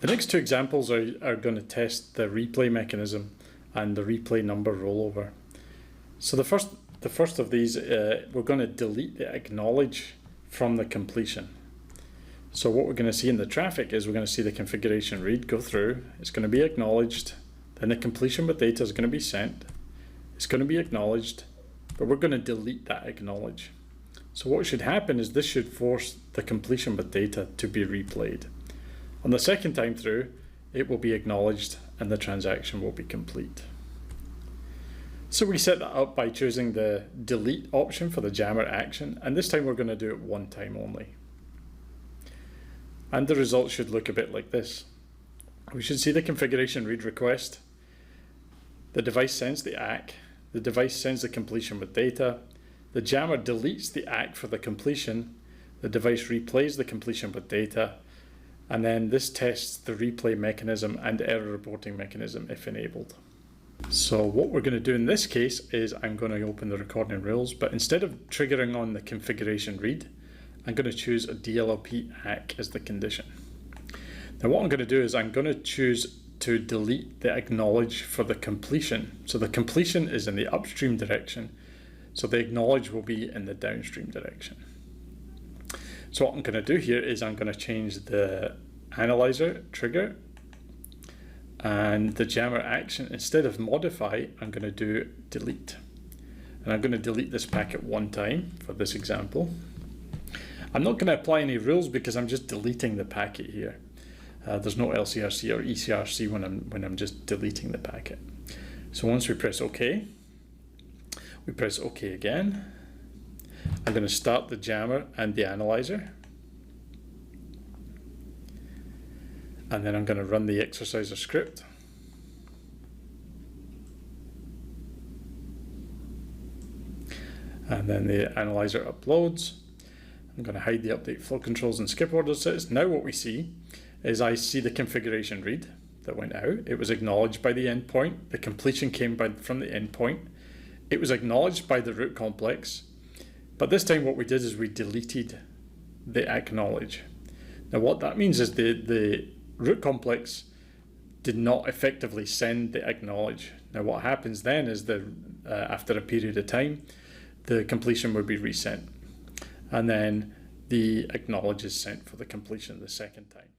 The next two examples are going to test the replay mechanism and the replay number rollover. So the first of these, we're going to delete the acknowledge from the completion. So what we're going to see in the traffic is we're going to see the configuration read go through. It's going to be acknowledged. Then the completion with data is going to be sent. It's going to be acknowledged, but we're going to delete that acknowledge. So what should happen is this should force the completion with data to be replayed. On the second time through, it will be acknowledged and the transaction will be complete. So we set that up by choosing the delete option for the jammer action, and this time we're going to do it one time only. And the results should look a bit like this. We should see the configuration read request. The device sends the ACK. The device sends the completion with data. The jammer deletes the ACK for the completion. The device replays the completion with data. And then this tests the replay mechanism and error reporting mechanism if enabled. So what we're going to do in this case is I'm going to open the recording rules, but instead of triggering on the configuration read, I'm going to choose a DLLP ACK as the condition. Now what I'm going to do is I'm going to choose to delete the acknowledge for the completion. So the completion is in the upstream direction, so the acknowledge will be in the downstream direction. So what I'm going to do here is I'm going to change the analyzer trigger and the jammer action. Instead of modify, I'm going to do delete. And I'm going to delete this packet one time for this example. I'm not going to apply any rules because I'm just deleting the packet here. There's no LCRC or ECRC when I'm just deleting the packet. So once we press OK, we press OK again. I'm going to start the jammer and the analyzer. And then I'm going to run the exerciser script. And then the analyzer uploads. I'm going to hide the update flow controls and skip order sets. Now what we see is I see the configuration read that went out. It was acknowledged by the endpoint. The completion came from the endpoint. It was acknowledged by the root complex. But this time what we did is we deleted the acknowledge. Now what that means is the root complex did not effectively send the acknowledge. Now what happens then is after a period of time, the completion would be resent. And then the acknowledge is sent for the completion the second time.